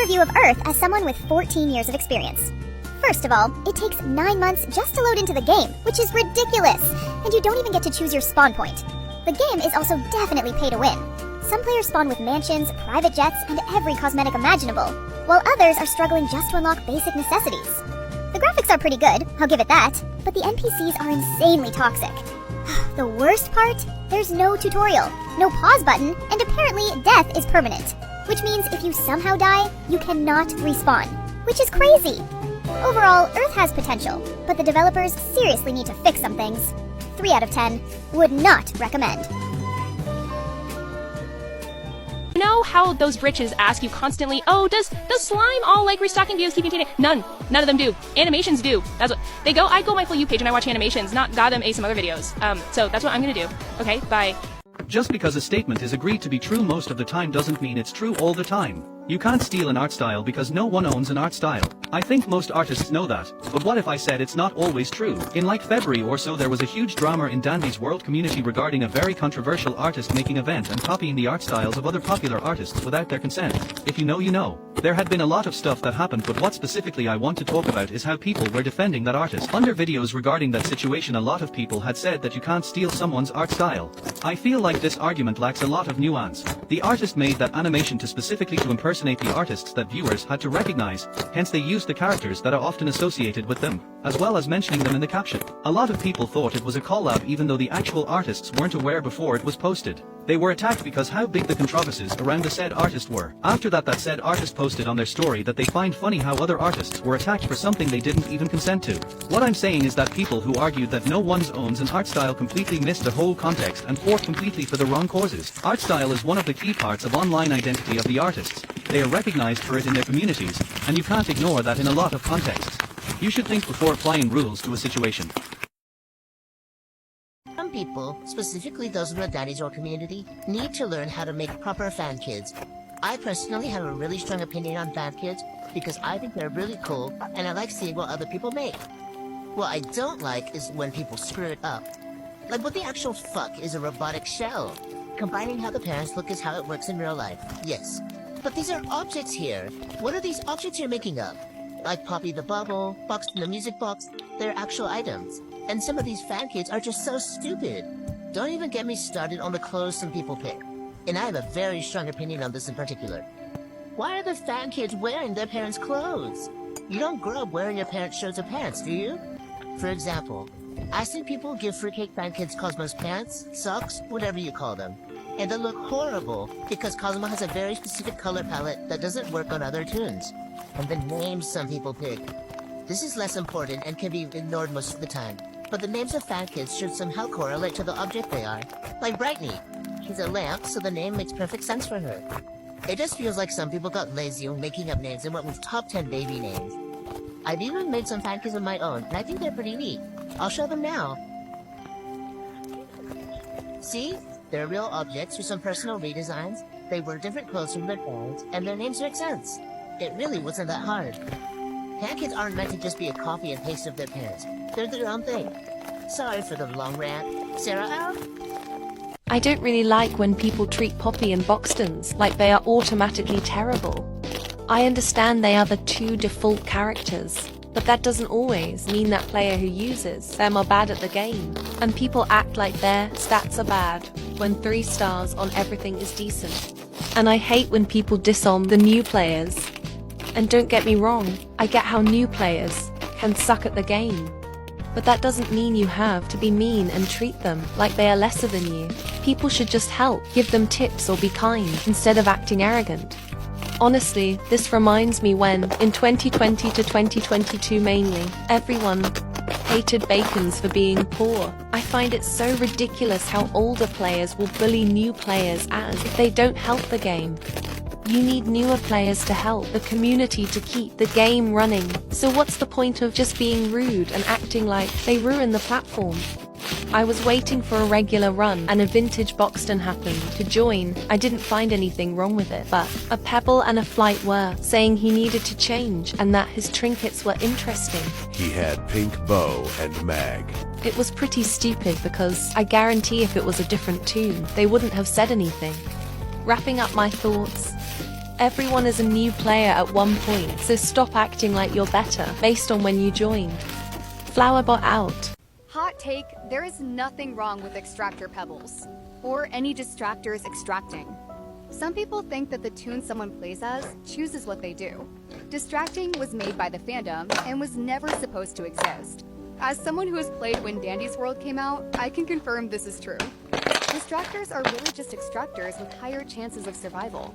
overview of Earth as someone with 14 years of experience. First of all, it takes 9 months just to load into the game, which is ridiculous, and you don't even get to choose your spawn point. The game is also definitely pay to win. Some players spawn with mansions, private jets, and every cosmetic imaginable, while others are struggling just to unlock basic necessities. The graphics are pretty good, I'll give it that, but the NPCs are insanely toxic. The worst part? There's no tutorial, no pause button, and apparently death is permanent, which means if you somehow die, you cannot respawn, which is crazy. Overall, Earth has potential, but the developers seriously need to fix some things. 3 out of 10, would not recommend. You know how those britches ask you constantly, oh, does slime all like restocking videos keep containing? None of them do. Animations do. That's what they go. I go my For You page and I watch animations, not goddamn some other videos. So that's what I'm gonna do. Okay, bye. Just because a statement is agreed to be true most of the time doesn't mean it's true all the time. You can't steal an art style because no one owns an art style. I think most artists know that, but what if I said it's not always true? In like February or so there was a huge drama in Dandy's world community regarding a very controversial artist making event and copying the art styles of other popular artists without their consent. If you know you know. There had been a lot of stuff that happened, but what specifically I want to talk about is how people were defending that artist. Under videos regarding that situation, a lot of people had said that you can't steal someone's art style. I feel like this argument lacks a lot of nuance. The artist made that animation specifically to impersonate the artists that viewers had to recognize, hence they used the characters that are often associated with them, as well as mentioning them in the caption. A lot of people thought it was a collab even though the actual artists weren't aware before it was posted. They were attacked because how big the controversies around the said artist were. After that said artist posted on their story that they find funny how other artists were attacked for something they didn't even consent to. What I'm saying is that people who argued that no one owns an art style completely missed the whole context and fought completely for the wrong causes. Art style is one of the key parts of online identity of the artists. They are recognized for it in their communities, and you can't ignore that in a lot of contexts. You should think before applying rules to a situation. Some people, specifically those in the dinosaur community, need to learn how to make proper fan kids. I personally have a really strong opinion on fan kids because I think they're really cool and I like seeing what other people make. What I don't like is when people screw it up. Like, what the actual fuck is a robotic shell? Combining how the parents look is how it works in real life, yes. But these are objects here. What are these objects you're making up? Like Poppy the Bubble, Box in the Music Box, they're actual items. And some of these fan kids are just so stupid. Don't even get me started on the clothes some people pick. And I have a very strong opinion on this in particular. Why are the fan kids wearing their parents' clothes? You don't grow up wearing your parents' shirts or pants, do you? For example, I've seen people give Fruitcake fan kids Cosmo's pants, socks, whatever you call them. And they look horrible because Cosmo has a very specific color palette that doesn't work on other tunes. And the names some people pick. This is less important and can be ignored most of the time. But the names of fan kids should somehow correlate to the object they are. Like Brightney. She's a lamp, so the name makes perfect sense for her. It just feels like some people got lazy when making up names and went with top 10 baby names. I've even made some fan kids of my own, and I think they're pretty neat. I'll show them now. See? They're real objects with some personal redesigns. They wear different clothes from their parents, and their names make sense. It really wasn't that hard. Fan kids aren't meant to just be a copy and paste of their parents. They're their own thing. Sorry for the long rant. Sarah out? I don't really like when people treat Poppy and Boxtons like they are automatically terrible. I understand they are the 2 default characters, but that doesn't always mean that player who uses them are bad at the game. And people act like their stats are bad when 3 stars on everything is decent. And I hate when people diss-on the new players. And don't get me wrong, I get how new players can suck at the game. But that doesn't mean you have to be mean and treat them like they are lesser than you. People should just help, give them tips or be kind instead of acting arrogant. Honestly, this reminds me when, in 2020 to 2022 mainly, everyone hated Bacons for being poor. I find it so ridiculous how older players will bully new players as if they don't help the game. You need newer players to help the community to keep the game running. So what's the point of just being rude and acting like they ruin the platform? I was waiting for a regular run and a vintage Boxton happened to join. I didn't find anything wrong with it, but a Pebble and a Flight were saying he needed to change and that his trinkets were interesting. He had pink bow and mag. It was pretty stupid because I guarantee if it was a different tune, they wouldn't have said anything. Wrapping up my thoughts, Everyone is a new player at one point, so stop acting like you're better based on when you joined. Flowerbot out. Hot take, there is nothing wrong with extractor pebbles, or any distractors extracting. Some people think that the tune someone plays as chooses what they do. Distracting was made by the fandom and was never supposed to exist. As someone who has played when Dandy's World came out, I can confirm this is true. Distractors are really just extractors with higher chances of survival,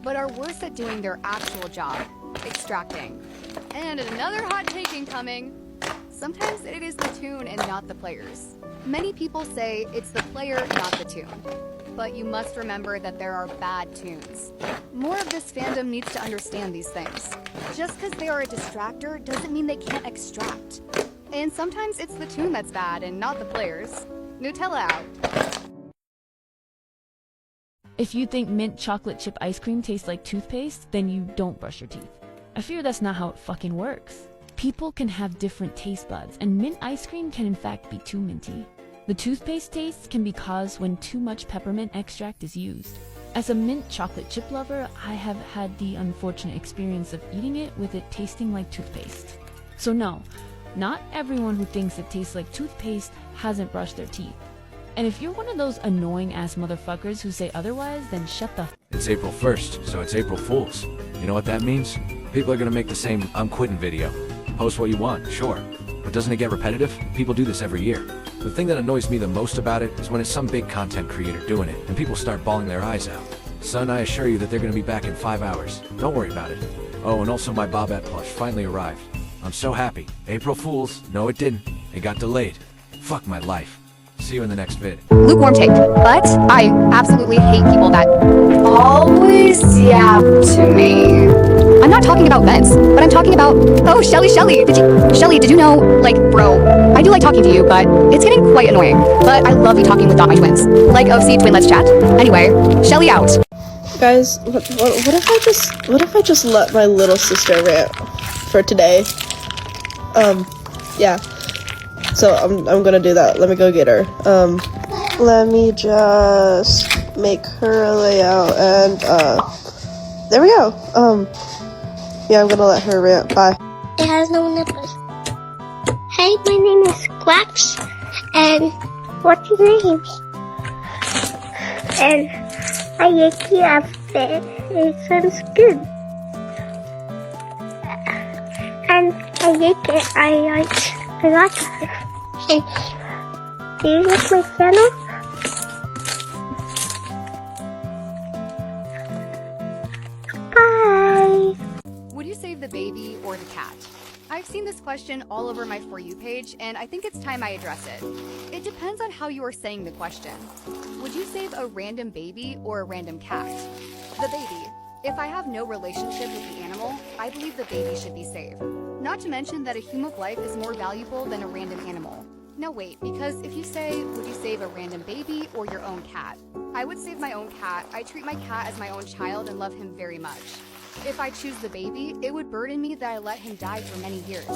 but are worse at doing their actual job, extracting. And another hot take incoming. Sometimes it is the tune and not the players. Many people say it's the player, not the tune. But you must remember that there are bad tunes. More of this fandom needs to understand these things. Just because they are a distractor doesn't mean they can't extract. And sometimes it's the tune that's bad and not the players. Nutella out. If you think mint chocolate chip ice cream tastes like toothpaste, then you don't brush your teeth. I fear that's not how it fucking works. People can have different taste buds, and mint ice cream can in fact be too minty. The toothpaste taste can be caused when too much peppermint extract is used. As a mint chocolate chip lover, I have had the unfortunate experience of eating it with it tasting like toothpaste. So no, not everyone who thinks it tastes like toothpaste hasn't brushed their teeth. And if you're one of those annoying ass motherfuckers who say otherwise, then shut the It's April 1st, so it's April Fool's. You know what that means? People are gonna make the same I'm quitting video. Post what you want, sure. But doesn't it get repetitive? People do this every year. The thing that annoys me the most about it is when it's some big content creator doing it, and people start bawling their eyes out. Son, I assure you that they're gonna be back in 5 hours. Don't worry about it. Oh, and also my Bobette plush finally arrived. I'm so happy. April Fools. No, it didn't. It got delayed. Fuck my life. See you in the next vid. Lukewarm take, but I absolutely hate people that always yap to me. I'm not talking about vents, but I'm talking about, oh, Shelly, did you know, like, bro, I do like talking to you, but it's getting quite annoying. But I love you talking with my twins. Like, OC Twin Let's Chat. Anyway, Shelly out. Guys, what if I just let my little sister rant for today? Yeah. So I'm gonna do that. Let me go get her. Let me just make her a layout and there we go. Yeah, I'm gonna let her rant. Bye. It has no nipples. Hey, my name is Quacks, and what's your name? And I like your outfit. It sounds good. And I like it. I like it. And do you like my channel? Bye. Would you save the baby or the cat? I've seen this question all over my For You page, and I think it's time I address it. It depends on how you are saying the question. Would you save a random baby or a random cat? The baby. If I have no relationship with the animal, I believe the baby should be saved. Not to mention that a human life is more valuable than a random animal. No, wait, because if you say, would you save a random baby or your own cat? I would save my own cat. I treat my cat as my own child and love him very much. If I choose the baby, it would burden me that I let him die for many years.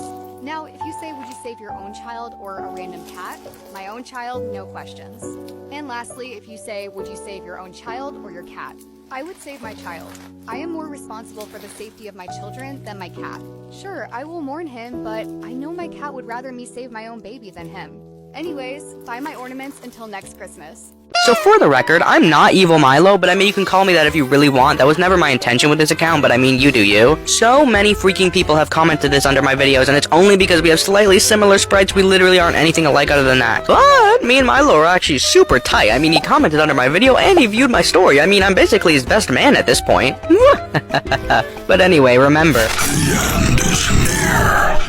Now, if you say, would you save your own child or a random cat? My own child, no questions. And lastly, if you say, would you save your own child or your cat? I would save my child. I am more responsible for the safety of my children than my cat. Sure, I will mourn him, but I know my cat would rather me save my own baby than him. Anyways, buy my ornaments until next Christmas. So for the record, I'm not Evil Milo, but I mean, you can call me that if you really want. That was never my intention with this account, but I mean, you do you. So many freaking people have commented this under my videos, and it's only because we have slightly similar sprites. We literally aren't anything alike other than that. But me and Milo are actually super tight. I mean, he commented under my video, and he viewed my story. I mean, I'm basically his best man at this point. But anyway, remember.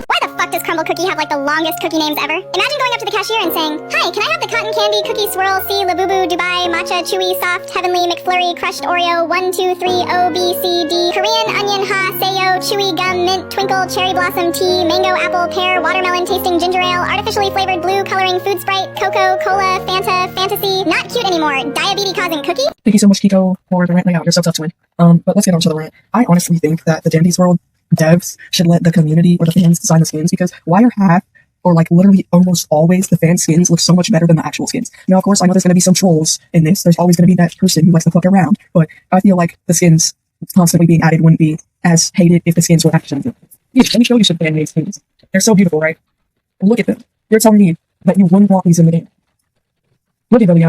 Why the fuck does Crumble Cookie have like the longest cookie names ever? Imagine going up to the cashier and saying, "Hi, can I have the cotton candy, cookie swirl, C, Labubu, Dubai, matcha, chewy, soft, heavenly, McFlurry, crushed Oreo, 1, 2, 3, O, B, C, D, Korean, onion, ha, sayo, chewy, gum, mint, twinkle, cherry blossom, tea, mango, apple, pear, watermelon, tasting ginger ale, artificially flavored blue, coloring, food sprite, cocoa, cola, Fanta, fantasy, not cute anymore, diabetes causing cookie?" Thank you so much, Kiko, for the rant layout. You're so tough to win. But let's get on to the rant. I honestly think that the Dandy's World devs should let the community or the fans design the skins, because why are half or like literally almost always the fan skins look so much better than the actual skins? Now, of course, I know there's going to be some trolls in this. There's always going to be that person who likes to fuck around, but I feel like the skins constantly being added wouldn't be as hated if the skins were actually. Let me show you some fan-made skins. They're so beautiful, right? Look at them. You're telling me that you wouldn't want these in the game. Look at them, out.